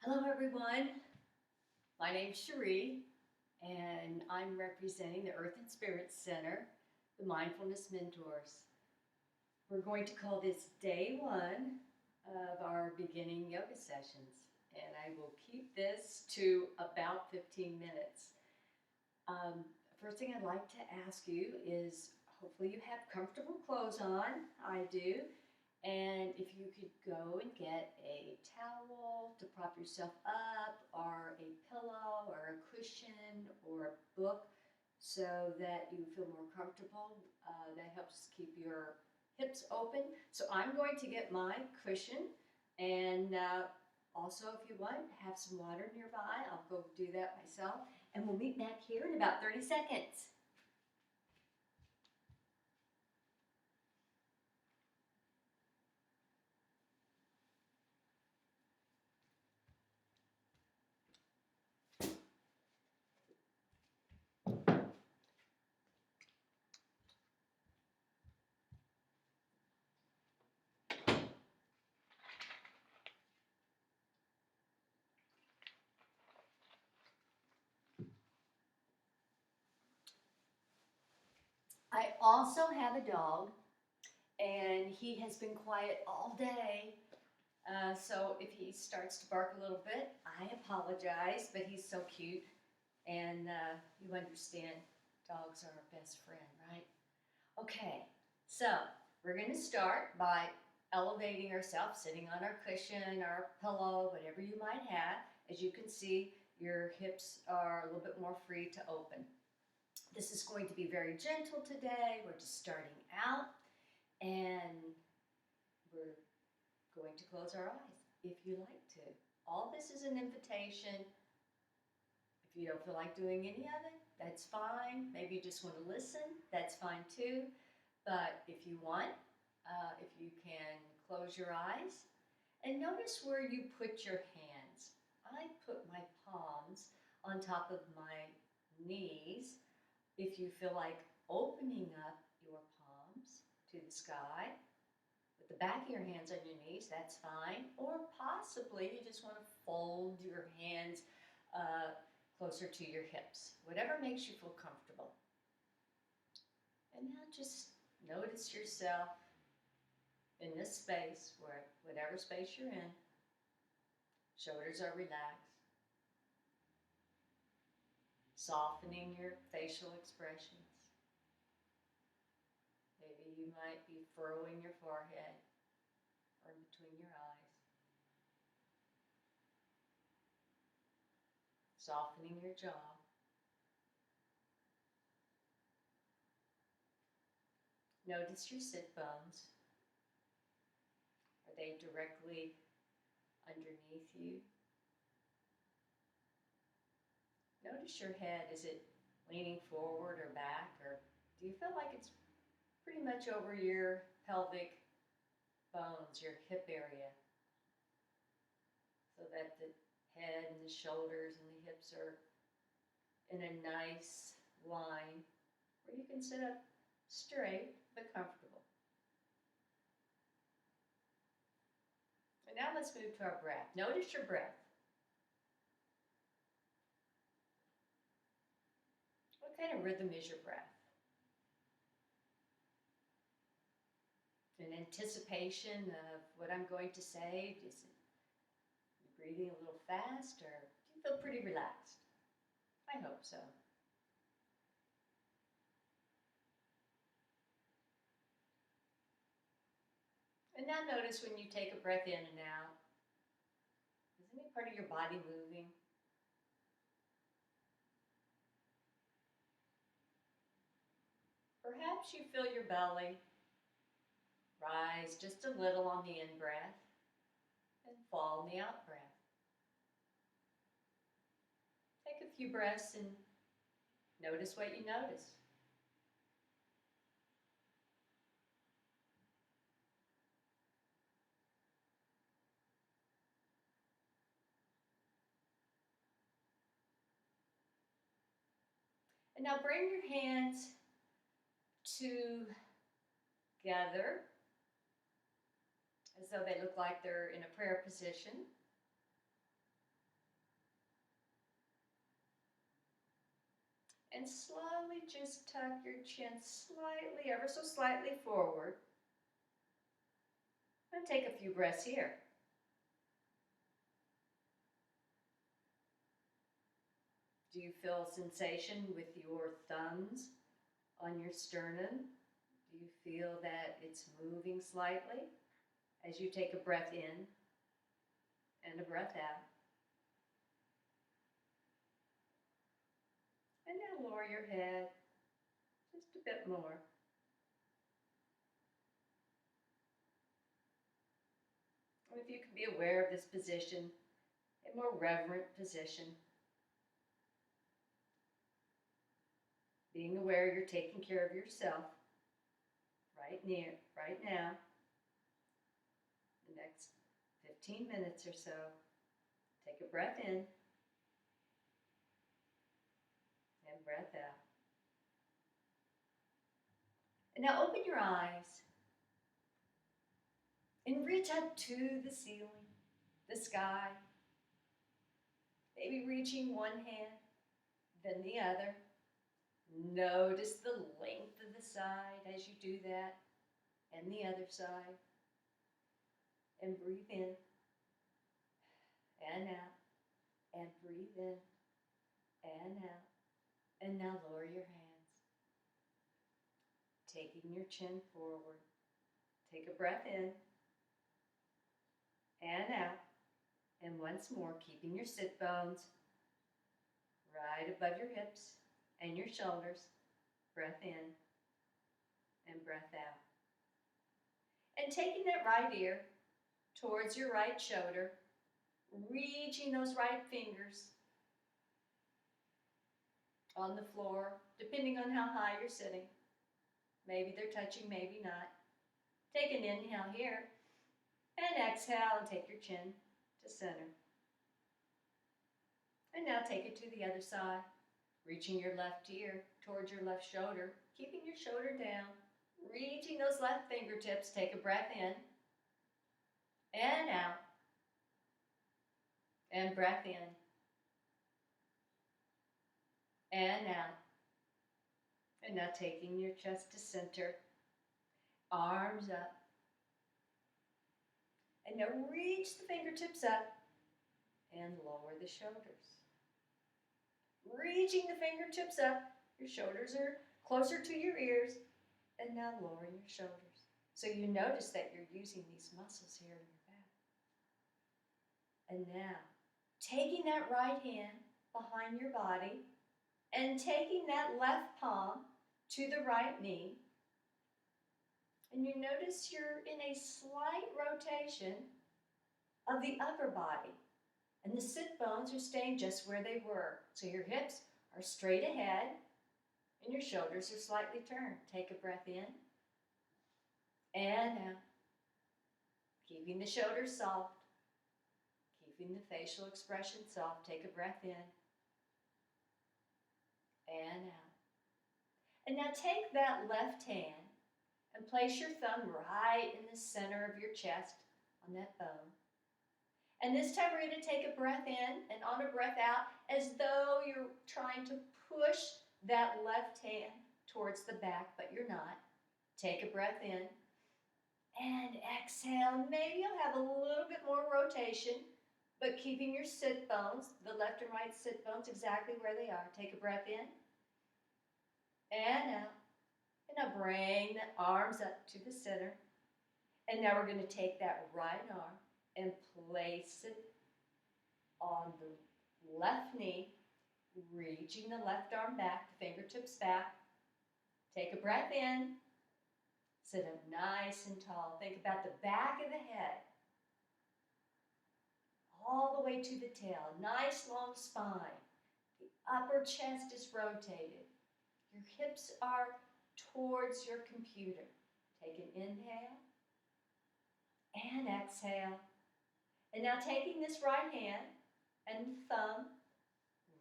Hello everyone, my name's Cherri and I'm representing the Earth and Spirit Center, the Mindfulness Mentors. We're going to call this day one of our beginning yoga sessions, and I will keep this to about 15 minutes. First thing I'd like to ask you is hopefully you have comfortable clothes on. I do. And if you could go and get a towel to prop yourself up, or a pillow, or a cushion, or a book, so that you feel more comfortable. That helps keep your hips open. So I'm going to get my cushion, and also if you want, have some water nearby. I'll go do that myself, and we'll meet back here in about 30 seconds. I also have a dog, and he has been quiet all day. So if he starts to bark a little bit, I apologize, but he's so cute, and you understand dogs are our best friend, right? Okay, so we're going to start by elevating ourselves, sitting on our cushion, our pillow, whatever you might have. As you can see, your hips are a little bit more free to open. This is going to be very gentle today. We're just starting out, and we're going to close our eyes if you like to. All this is an invitation. If you don't feel like doing any of it, that's fine. Maybe you just want to listen, that's fine too. But if you want, if you can close your eyes and notice where you put your hands. I put my palms on top of my knees. If you feel like opening up your palms to the sky, with the back of your hands on your knees, that's fine. Or possibly you just want to fold your hands closer to your hips. Whatever makes you feel comfortable. And now just notice yourself in this space, whatever space you're in. Shoulders are relaxed. Softening your facial expressions. Maybe you might be furrowing your forehead or in between your eyes. Softening your jaw. Notice your sit bones. Are they directly underneath you? Notice your head. Is it leaning forward or back? Or do you feel like it's pretty much over your pelvic bones, your hip area? So that the head and the shoulders and the hips are in a nice line where you can sit up straight but comfortable. And now let's move to our breath. Notice your breath. What kind of rhythm is your breath? In anticipation of what I'm going to say, is it you breathing a little fast, or do you feel pretty relaxed? I hope so. And now notice when you take a breath in and out, is any part of your body moving? Perhaps you feel your belly rise just a little on the in-breath and fall on the out-breath. Take a few breaths and notice what you notice. And now bring your hands together as though they look like they're in a prayer position. And slowly just tuck your chin slightly, ever so slightly forward. And take a few breaths here. Do you feel sensation with your thumbs on your sternum? Do you feel that it's moving slightly as you take a breath in and a breath out? And now lower your head just a bit more. And if you can be aware of this position, a more reverent position, being aware you're taking care of yourself right now, the next 15 minutes or so. Take a breath in and breath out. And now open your eyes and reach up to the ceiling, the sky, maybe reaching one hand, then the other. Notice the length of the side as you do that, and the other side. And breathe in and out, and breathe in and out. And now lower your hands, taking your chin forward. Take a breath in and out. And once more, keeping your sit bones right above your hips and your shoulders. Breath in and breath out. And taking that right ear towards your right shoulder, reaching those right fingers on the floor, depending on how high you're sitting. Maybe they're touching, maybe not. Take an inhale here, and exhale, and take your chin to center. And now take it to the other side, reaching your left ear towards your left shoulder, keeping your shoulder down, reaching those left fingertips. Take a breath in and out, and breath in and out. And now taking your chest to center, arms up. And now reach the fingertips up and lower the shoulders. Reaching the fingertips up, your shoulders are closer to your ears, and now lowering your shoulders. So you notice that you're using these muscles here in your back. And now, taking that right hand behind your body and taking that left palm to the right knee. And you notice you're in a slight rotation of the upper body. And the sit bones are staying just where they were. So your hips are straight ahead and your shoulders are slightly turned. Take a breath in and out. Keeping the shoulders soft. Keeping the facial expression soft. Take a breath in and out. And now take that left hand and place your thumb right in the center of your chest on that bone. And this time we're going to take a breath in and on a breath out as though you're trying to push that left hand towards the back, but you're not. Take a breath in and exhale. Maybe you'll have a little bit more rotation, but keeping your sit bones, the left and right sit bones, exactly where they are. Take a breath in and out. And now bring the arms up to the center. And now we're going to take that right arm and place it on the left knee, reaching the left arm back, the fingertips back. Take a breath in. Sit up nice and tall. Think about the back of the head, all the way to the tail. Nice long spine. The upper chest is rotated. Your hips are towards your computer. Take an inhale and exhale. And now taking this right hand and thumb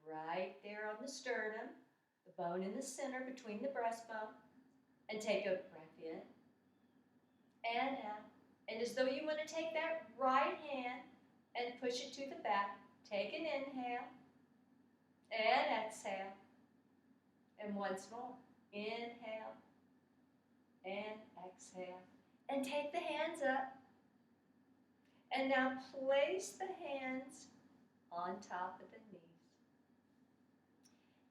right there on the sternum, the bone in the center between the breastbone, and take a breath in and out. And as though you want to take that right hand and push it to the back, take an inhale and exhale. And once more. Inhale and exhale. And take the hands up. And now place the hands on top of the knees.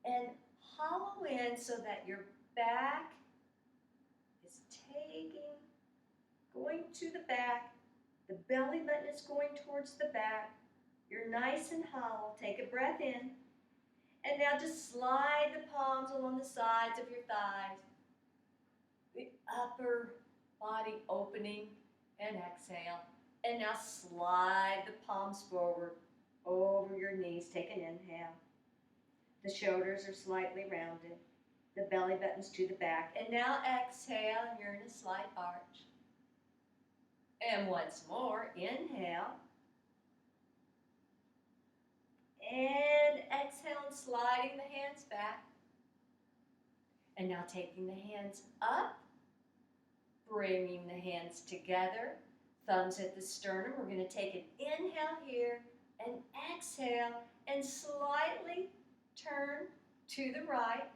And hollow in so that your back is going to the back. The belly button is going towards the back. You're nice and hollow. Take a breath in. And now just slide the palms along the sides of your thighs. The upper body opening and exhale. And now slide the palms forward over your knees. Take an inhale. The shoulders are slightly rounded. The belly button's to the back. And now exhale, and you're in a slight arch. And once more, inhale. And exhale, and sliding the hands back. And now taking the hands up, bringing the hands together. Thumbs at the sternum. We're going to take an inhale here and exhale and slightly turn to the right,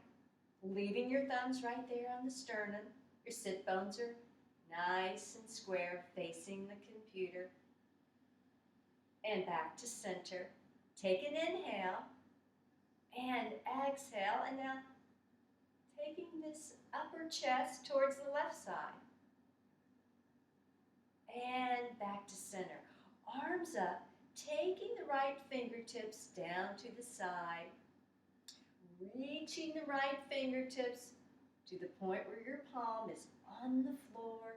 leaving your thumbs right there on the sternum. Your sit bones are nice and square facing the computer. And back to center. Take an inhale and exhale. And now taking this upper chest towards the left side. And back to center. Arms up, taking the right fingertips down to the side. Reaching the right fingertips to the point where your palm is on the floor.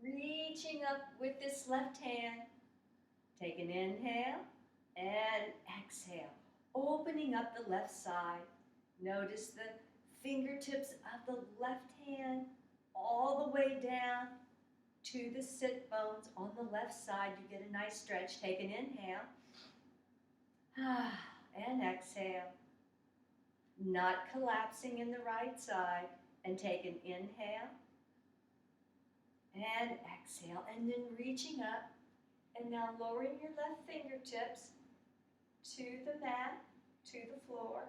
Reaching up with this left hand. Take an inhale and exhale. Opening up the left side. Notice the fingertips of the left hand all the way down to the sit bones on the left side. You get a nice stretch. Take an inhale and exhale. Not collapsing in the right side. And take an inhale and exhale. And then reaching up. And now lowering your left fingertips to the mat, to the floor.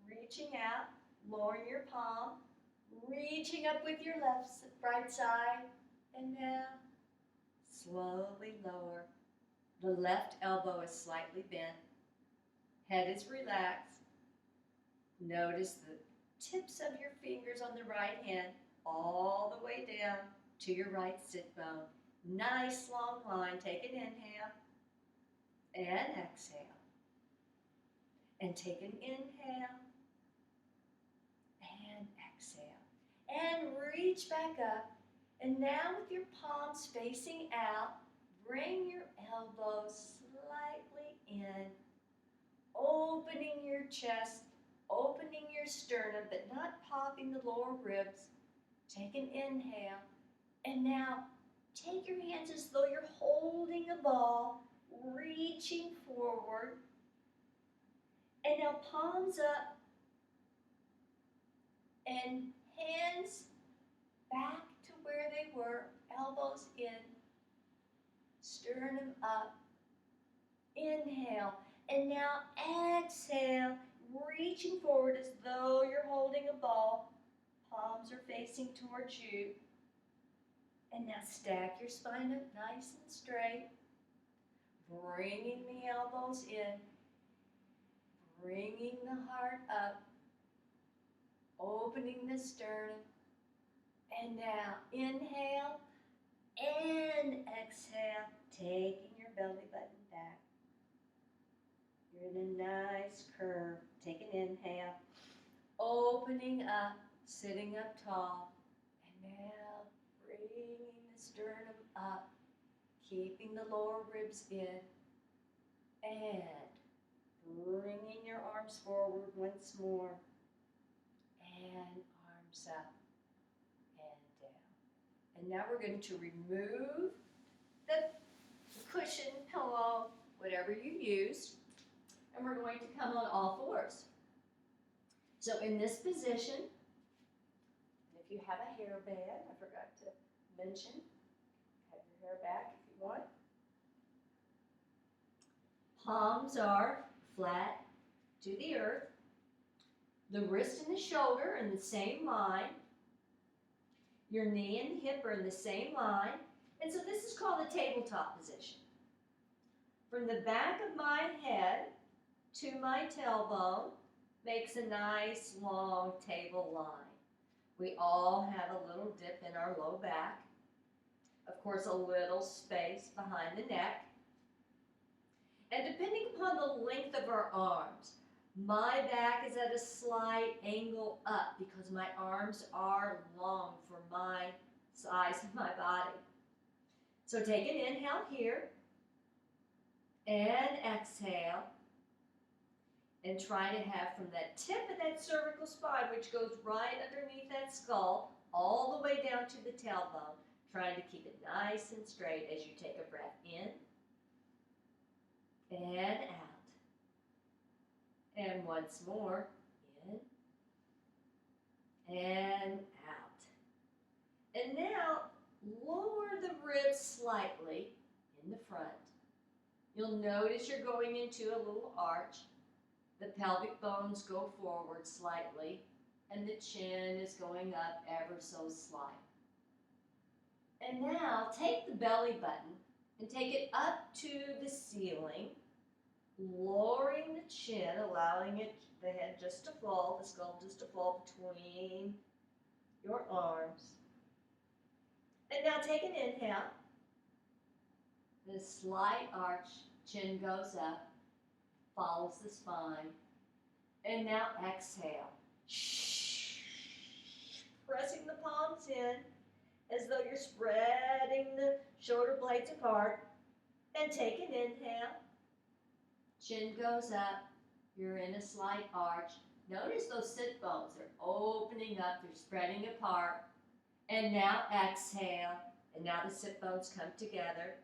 Reaching out, lowering your palm. Reaching up with your right side. And now, slowly lower. The left elbow is slightly bent. Head is relaxed. Notice the tips of your fingers on the right hand all the way down to your right sit bone. Nice long line. Take an inhale and exhale. And take an inhale and exhale. And reach back up. And now with your palms facing out, bring your elbows slightly in, opening your chest, opening your sternum, but not popping the lower ribs. Take an inhale. And now take your hands as though you're holding a ball, reaching forward. And now palms up and hands back to where they were, elbows in, sternum up. Inhale, and now exhale, reaching forward as though you're holding a ball. Palms are facing towards you. And now stack your spine up nice and straight, bringing the elbows in, bringing the heart up, opening the sternum. And now inhale and exhale, taking your belly button back. You're in a nice curve. Take an inhale, opening up, sitting up tall. And now bringing the sternum up, keeping the lower ribs in. And bringing your arms forward once more. And arms up. And now we're going to remove the cushion, pillow, whatever you use, and we're going to come on all fours. So in this position, if you have a hairband, I forgot to mention, have your hair back if you want. Palms are flat to the earth. The wrist and the shoulder are in the same line. Your knee and the hip are in the same line. And so this is called the tabletop position. From the back of my head to my tailbone makes a nice long table line. We all have a little dip in our low back. Of course, a little space behind the neck. And depending upon the length of our arms, my back is at a slight angle up because my arms are long for my size of my body. So take an inhale here and exhale. And try to have from that tip of that cervical spine, which goes right underneath that skull, all the way down to the tailbone, trying to keep it nice and straight as you take a breath in and out. And once more, in and out. And now, lower the ribs slightly in the front. You'll notice you're going into a little arch. The pelvic bones go forward slightly, and the chin is going up ever so slight. And now take the belly button and take it up to the ceiling, lowering the chin, allowing the head just to fall, the skull just to fall between your arms. And now take an inhale. The slight arch, chin goes up, follows the spine. And now exhale. Pressing the palms in as though you're spreading the shoulder blades apart. And take an inhale. Chin goes up. You're in a slight arch. Notice those sit bones are opening up. They're spreading apart. And now exhale. And now the sit bones come together.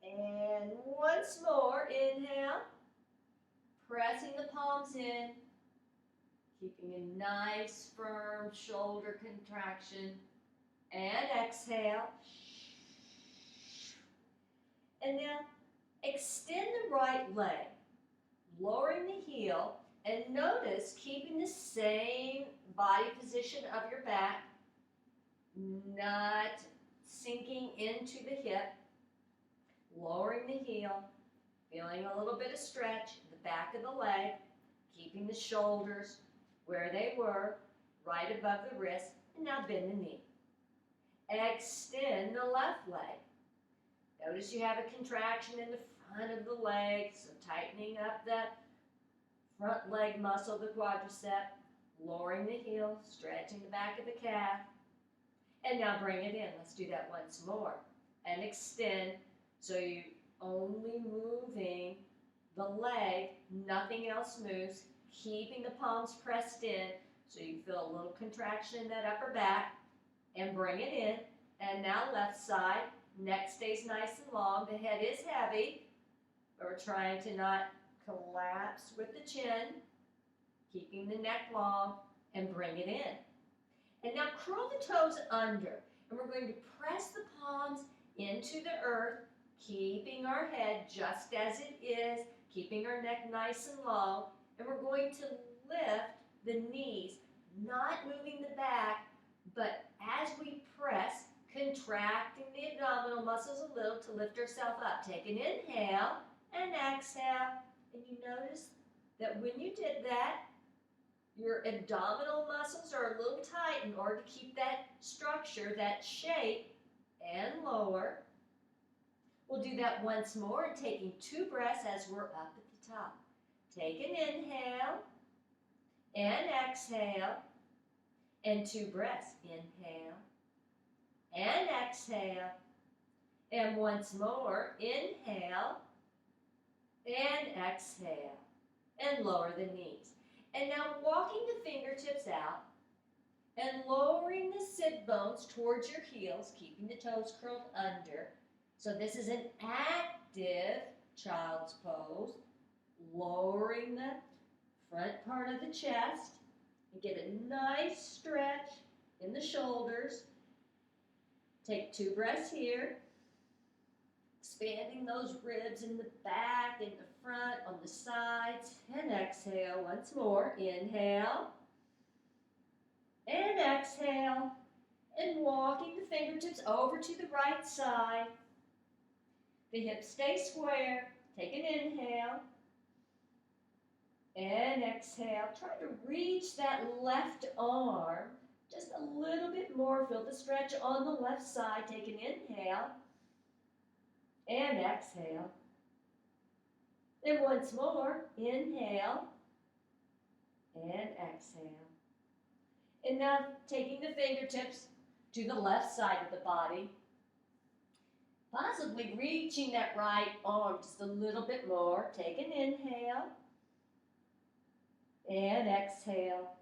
And once more, inhale, pressing the palms in, keeping a nice firm shoulder contraction, and exhale. And now extend the right leg, lowering the heel, and notice keeping the same body position of your back, not sinking into the hip. Lowering the heel, feeling a little bit of stretch at the back of the leg, keeping the shoulders where they were, right above the wrist, and now bend the knee. Extend the left leg. Notice you have a contraction in the front of the leg, so tightening up that front leg muscle, the quadricep, lowering the heel, stretching the back of the calf, and now bring it in. Let's do that once more. And extend. So you're only moving the leg, nothing else moves, keeping the palms pressed in so you feel a little contraction in that upper back, and bring it in. And now left side, neck stays nice and long, the head is heavy, but we're trying to not collapse with the chin, keeping the neck long, and bring it in. And now curl the toes under, and we're going to press the palms into the earth, keeping our head just as it is, keeping our neck nice and long, and we're going to lift the knees, not moving the back, but as we press, contracting the abdominal muscles a little to lift ourselves up. Take an inhale and exhale, and you notice that when you did that, your abdominal muscles are a little tight in order to keep that structure, that shape, and lower. We'll do that once more, taking 2 breaths as we're up at the top. Take an inhale and exhale, and 2 breaths. Inhale and exhale, and once more, inhale and exhale, and lower the knees. And now walking the fingertips out and lowering the sit bones towards your heels, keeping the toes curled under. So this is an active child's pose, lowering the front part of the chest and get a nice stretch in the shoulders. Take 2 breaths here. Expanding those ribs in the back, in the front, on the sides. And exhale once more. Inhale. And exhale. And walking the fingertips over to the right side. The hips stay square. Take an inhale. And exhale. Try to reach that left arm just a little bit more. Feel the stretch on the left side. Take an inhale. And exhale. Then once more, inhale and exhale. And now taking the fingertips to the left side of the body, possibly reaching that right arm just a little bit more. Take an inhale and exhale.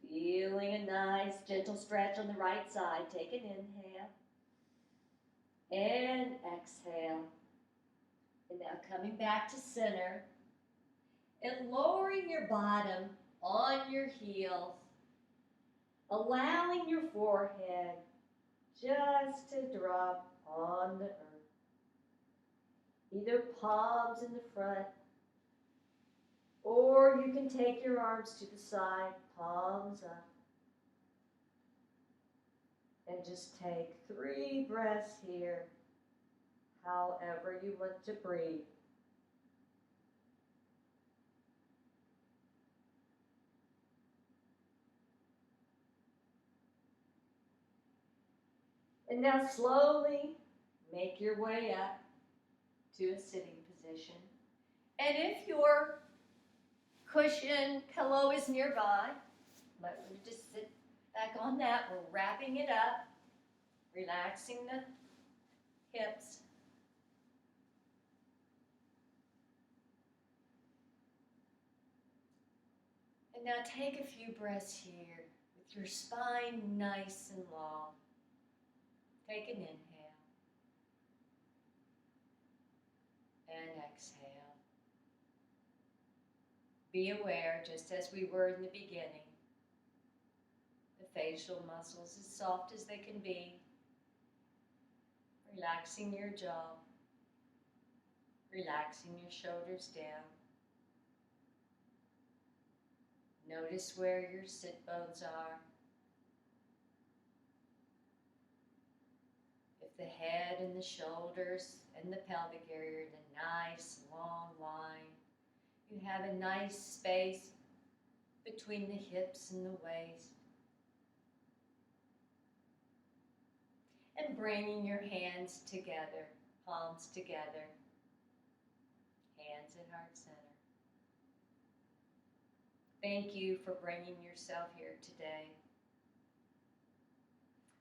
Feeling a nice gentle stretch on the right side. Take an inhale and exhale. And now coming back to center and lowering your bottom on your heels, allowing your forehead just to drop on the earth. Either palms in the front, or you can take your arms to the side, palms up. And just take 3 breaths here, however you want to breathe. And now slowly make your way up to a sitting position. And if your cushion pillow is nearby, might want to just sit back on that. We're wrapping it up, relaxing the hips. And now take a few breaths here with your spine nice and long. Take an inhale and exhale. Be aware, just as we were in the beginning, the facial muscles as soft as they can be, relaxing your jaw, relaxing your shoulders down. Notice where your sit bones are. If the head and the shoulders and the pelvic area are in a nice long line, you have a nice space between the hips and the waist. And bringing your hands together, palms together, hands at heart center. Thank you for bringing yourself here today.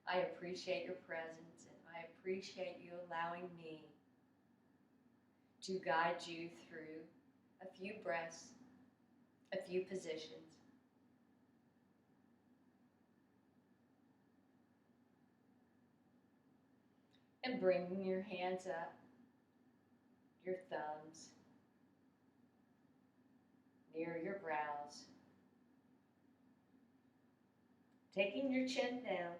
I appreciate your presence, and I appreciate you allowing me to guide you through a few breaths, a few positions. And bringing your hands up, your thumbs near your brows. Taking your chin down.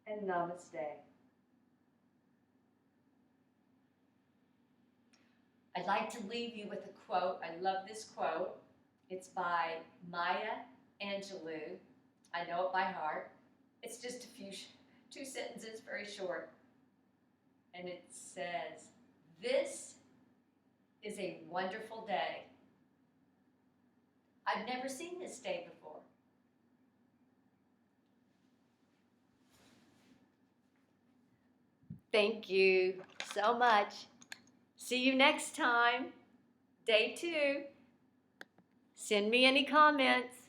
And namaste. I'd like to leave you with a quote. I love this quote. It's by Maya Angelou. I know it by heart. It's just two sentences, very short. And it says, "This is a wonderful day. I've never seen this day before." Thank you so much. See you next time. Day 2. Send me any comments.